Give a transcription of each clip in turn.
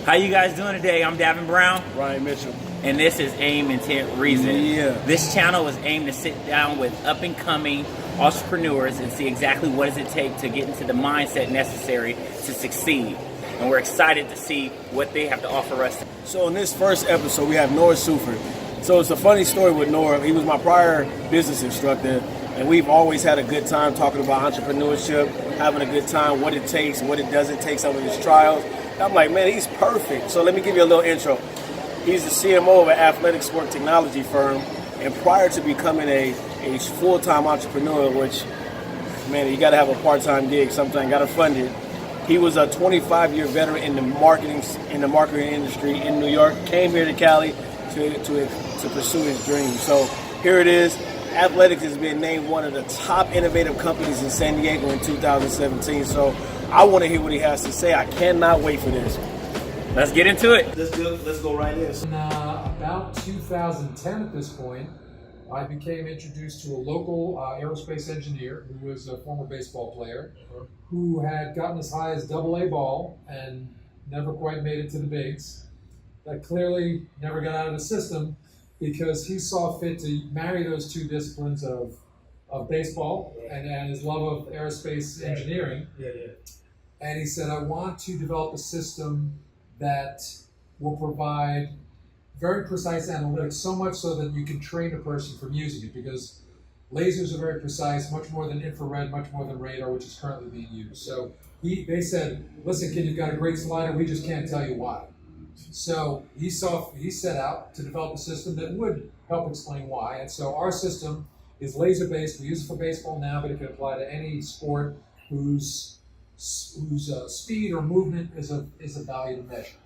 How you guys doing today? I'm Davin Brown. Ryan Mitchell. And this is Aimintentreason. Yeah. This channel is aimed to sit down with up-and-coming entrepreneurs and see exactly what does it take to get into the mindset necessary to succeed. And we're excited to see what they have to offer us. So in this first episode, we have Norb Seufert. So it's a funny story with Norb. He was my prior business instructor, and we've always had a good time talking about entrepreneurship, having a good time, what it takes, what it doesn't take, some of his trials. And I'm like, man, he's perfect. So let me give you a little intro. He's the CMO of an Athelytix sport technology firm, and prior to becoming a full-time entrepreneur, which, man, you got to have a part-time gig, sometimes got to fund it. He was a 25-year veteran in the marketing industry in New York. Came here to Cali to pursue his dream. So here it is. Athelytix has been named one of the top innovative companies in San Diego in 2017. So I want to hear what he has to say. I cannot wait for this. Let's get into it. Let's go right in. In about 2010 at this point, I became introduced to a local aerospace engineer who was a former baseball player who had gotten as high as AA ball and never quite made it to the bigs. That clearly never got out of the system because he saw fit to marry those two disciplines of baseball and his love of aerospace engineering. And he said, I want to develop a system that will provide very precise analytics, so much so that you can train a person from using it, because lasers are very precise, much more than infrared, much more than radar, which is currently being used. So they said, listen, kid, you've got a great slider, we just can't tell you why. So he set out to develop a system that would help explain why. And so our system is laser-based. We use it for baseball now, but it can apply to any sport whose speed or movement is a value to measure.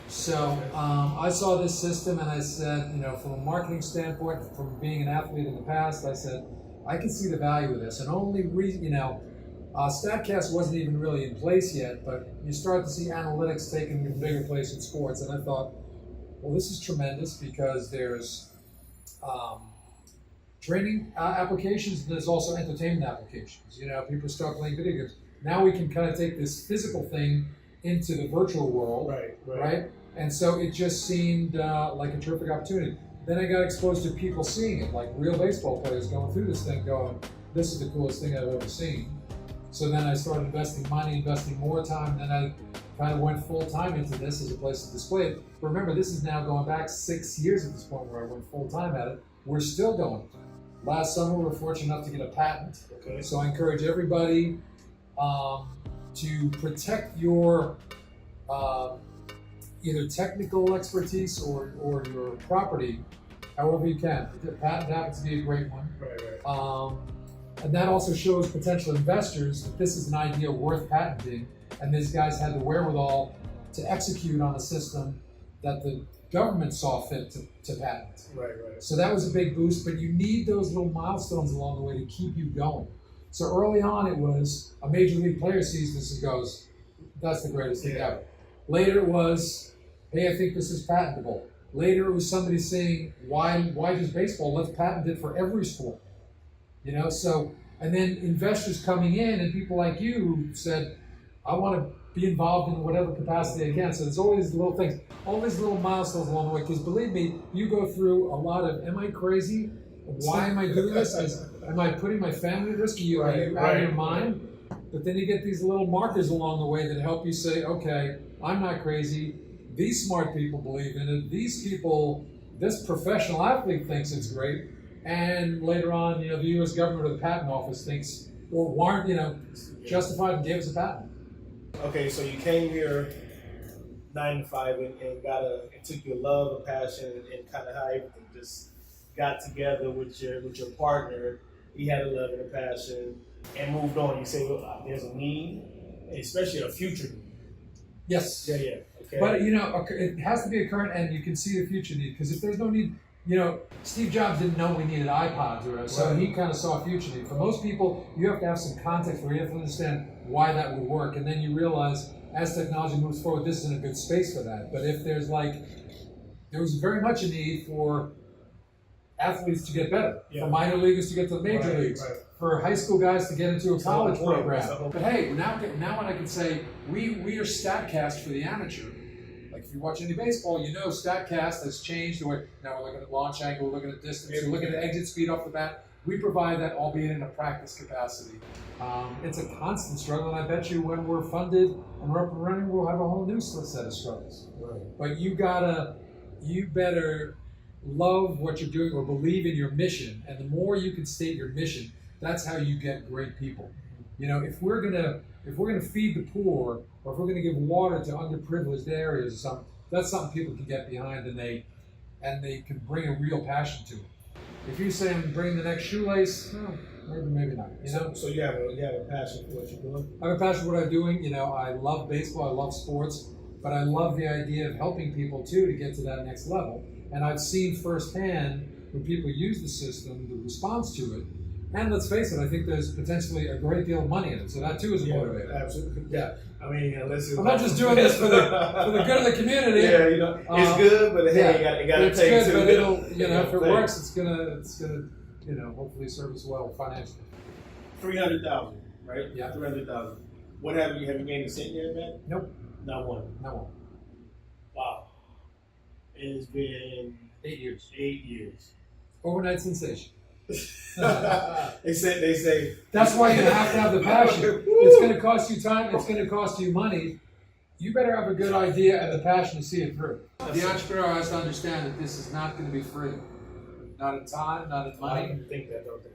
So I saw this system and I said, from a marketing standpoint, from being an athlete in the past, I said, I can see the value of this. And only reason, StatCast wasn't even really in place yet, but you start to see analytics taking a bigger place in sports. And I thought, well, this is tremendous because there's training applications, and there's also entertainment applications. People start playing video games. Now we can kind of take this physical thing into the virtual world, right? And so it just seemed like a terrific opportunity. Then I got exposed to people seeing it, like real baseball players going through this thing going, this is the coolest thing I've ever seen. So then I started investing money, investing more time, and then I kind of went full time into this as a place to display it. But remember, this is now going back 6 years at this point where I went full time at it. We're still going. Last summer, we were fortunate enough to get a patent. Okay. So I encourage everybody to protect your either technical expertise or your property, however you can. The patent happens to be a great one. And that also shows potential investors that this is an idea worth patenting, and these guys had the wherewithal to execute on a system that the government saw fit to patent. So that was a big boost, but you need those little milestones along the way to keep you going. So early on it was a major league player sees this and goes, that's the greatest thing ever. Later it was, hey, I think this is patentable. Later it was somebody saying, why just baseball? Let's patent it for every sport. So, and then investors coming in and people like you who said, I want to be involved in whatever capacity I can. So there's always little things, all these little milestones along the way, because believe me, you go through a lot of, am I crazy? Why am I doing this? Am I putting my family at risk? Are you out of your mind? But then you get these little markers along the way that help you say, okay, I'm not crazy. These smart people believe in it. These people, this professional athlete thinks it's great. And later on, the U.S. government or the patent office thinks, or warrant, justified and gave us a patent. Okay, so you came here 9 to 5 and it took your love and passion and kind of how everything just got together with your partner. He had a love and a passion and moved on. You say, well, there's a need, especially a future need. Yes. Yeah. Okay. But it has to be a current, and you can see the future need, because if there's no need, Steve Jobs didn't know we needed iPods, so he kind of saw a future need. For most people, you have to have some context where you have to understand why that would work, and then you realize as technology moves forward, this isn't a good space for that. But if there was very much a need for athletes to get better, for minor leaguers to get to the major leagues, for high school guys to get into a college program. But hey, now when I can say we are StatCast for the amateur, Like if you watch any baseball, you know StatCast has changed the way. Now we're looking at launch angle, we're looking at distance, we're looking at exit speed off the bat. We provide that, albeit in a practice capacity. It's a constant struggle, and I bet you when we're funded and we're up and running, we'll have a whole new set of struggles. Right. But you better love what you're doing or believe in your mission, and the more you can state your mission, that's how you get great people. You know, if we're gonna feed the poor, or if we're gonna give water to underprivileged areas or something, that's something people can get behind, and they can bring a real passion to it. If you say I'm bringing the next shoelace, maybe not. You know. So you have a passion for what you're doing. I have a passion for what I'm doing. You know, I love baseball, I love sports, but I love the idea of helping people too to get to that next level. And I've seen firsthand when people use the system, the response to it. And let's face it, I think there's potentially a great deal of money in it. So that too is a motivator. Absolutely. Yeah. I mean, listen. I'm not just doing this for the good of the community. Yeah, you know, it's good, but hey, you got to take it. It's good, but it'll, you know, if it works, it's gonna, you know, hopefully serve us well financially. 300,000, right? Yeah. 300,000. What have you gained a cent yet, man? Nope. Not one. Not one. Wow. It's been 8 years. 8 years. Overnight sensation. They say that's why you have to have the passion. It's going to cost you time. It's going to cost you money. You better have a good idea and the passion to see it through. The entrepreneur has to understand that this is not going to be free. Not in time, not in money. A lot of people think that, don't they?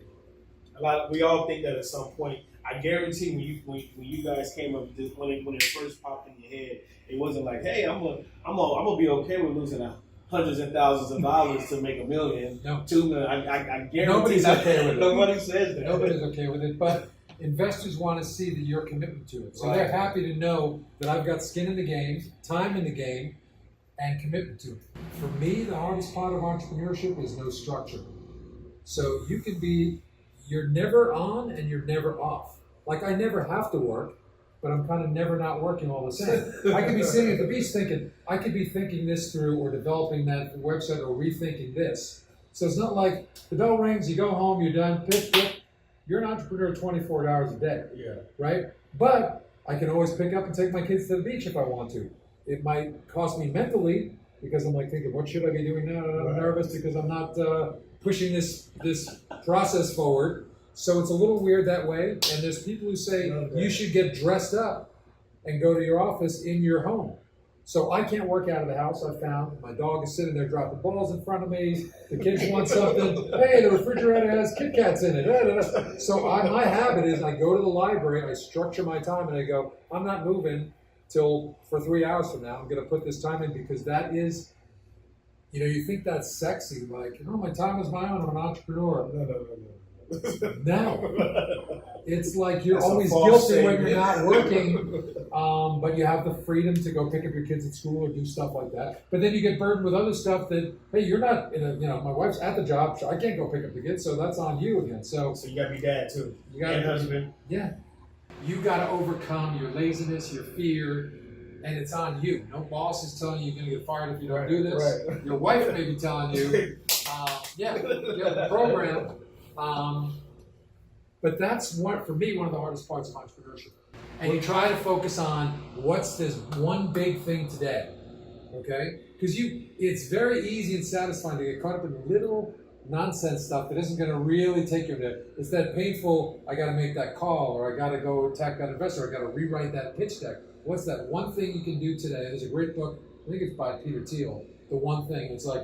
We all think that at some point. I guarantee when you guys came up with this, when it first popped in your head, it wasn't like, hey, I'm gonna be okay with losing hundreds of thousands of dollars to make $1 million, no. $2 million. I guarantee nobody's okay with it. Nobody says that. Nobody's okay with it, but investors want to see that your commitment to it. So right. They're happy to know that I've got skin in the game, time in the game, and commitment to it. For me, the hardest part of entrepreneurship is no structure. So you're never on and you're never off. Like I never have to work, but I'm kind of never not working all the same. I could be sitting at the beach I could be thinking this through or developing that website or rethinking this. So it's not like the bell rings, you go home, you're done, pip. You're an entrepreneur 24 hours a day, right? But I can always pick up and take my kids to the beach if I want to. It might cost me mentally because I'm like thinking, what should I be doing now? I'm nervous because I'm not pushing this process forward. So it's a little weird that way. And there's people who say you should get dressed up and go to your office in your home. So I can't work out of the house, I found. My dog is sitting there dropping balls in front of me. The kids want something. Hey, the refrigerator has Kit Kats in it. So my habit is I go to the library, I structure my time, and I go, I'm not moving for 3 hours from now. I'm going to put this time in because that is, you know, you think that's sexy. Like, oh, my time is my own. I'm an entrepreneur. No. It's like you're always guilty when you're not working, but you have the freedom to go pick up your kids at school or do stuff like that. But then you get burdened with other stuff that, hey, you're not my wife's at the job, so I can't go pick up the kids, so that's on you again. So you gotta be dad too. You gotta be husband. Yeah. You gotta overcome your laziness, your fear, and it's on you. No boss is telling you you're gonna get fired if you don't do this. Right. Your wife may be telling you, get the program. But that's for me, one of the hardest parts of entrepreneurship. And you try to focus on what's this one big thing today, okay? Because it's very easy and satisfying to get caught up in little nonsense stuff that isn't going to really take you there. It's that painful, I got to make that call, or I got to go attack that investor, or I got to rewrite that pitch deck. What's that one thing you can do today? There's a great book, I think it's by Peter Thiel, The One Thing. It's like,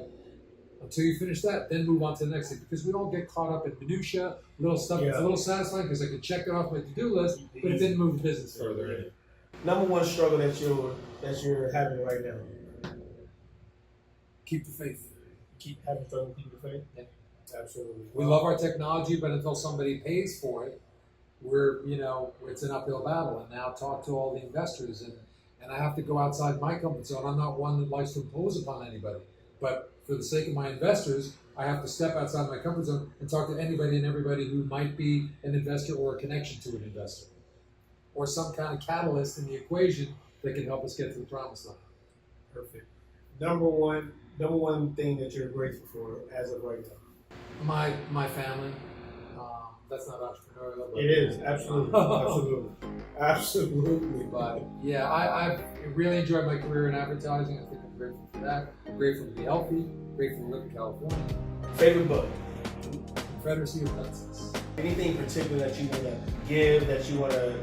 until you finish that, then move on to the next thing. Because we all get caught up in minutia, little stuff that's a little satisfying because I could check it off my to-do list, but it didn't move the business further. Number one struggle that you're having right now. Keep the faith. Keep having fun and keep the faith? Yeah. Absolutely. We love our technology, but until somebody pays for it, it's an uphill battle. And now talk to all the investors, and I have to go outside my comfort zone. I'm not one that likes to impose upon anybody. But for the sake of my investors, I have to step outside my comfort zone and talk to anybody and everybody who might be an investor or a connection to an investor, or some kind of catalyst in the equation that can help us get to the promised land. Perfect. Number one thing that you're grateful for as of right now. My family. That's not entrepreneurial. But It is, absolutely. Absolutely. But yeah, I've really enjoyed my career in advertising. I think I'm grateful for that. I'm grateful to be healthy. Grateful to live in California. Favorite book? Confederacy of Nonsense. Anything particular that you want to give, that you want to,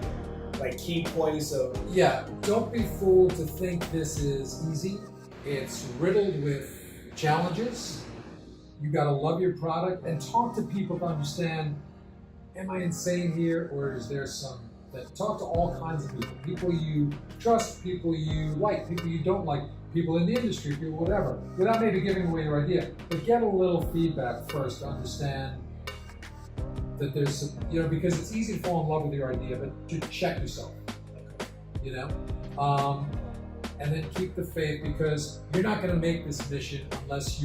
like, key points of? Yeah, don't be fooled to think this is easy. It's riddled with challenges. You got to love your product and talk to people to understand, am I insane here, or is there some that talk to all kinds of people. People you trust, people you like, people you don't like, people in the industry, people whatever, without maybe giving away your idea. But get a little feedback first to understand that there's some, because it's easy to fall in love with your idea, but to check yourself, and then keep the faith, because you're not going to make this mission unless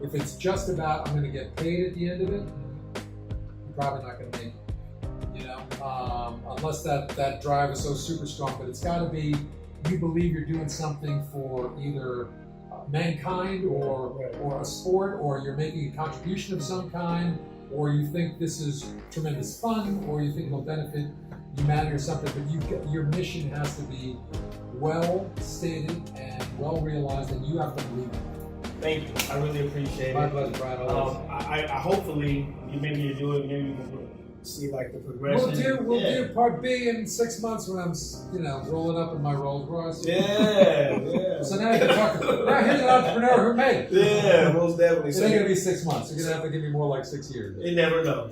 if it's just about, I'm going to get paid at the end of it, you're probably not going to make it, unless that drive is so super strong. But it's got to be, you believe you're doing something for either mankind or a sport, or you're making a contribution of some kind, or you think this is tremendous fun, or you think it'll benefit humanity or something. But your mission has to be well stated and well realized, and you have to believe it. Thank you. I really appreciate it. My pleasure, Brian. I hopefully maybe you do it. Maybe you can see like the progression. We'll do part B in 6 months when I'm rolling up in my Rolls Royce. Yeah. So now you can talk. Now here's an entrepreneur who made it. Yeah, most definitely. It ain't gonna be 6 months. You're gonna have to give me more like 6 years. You never know.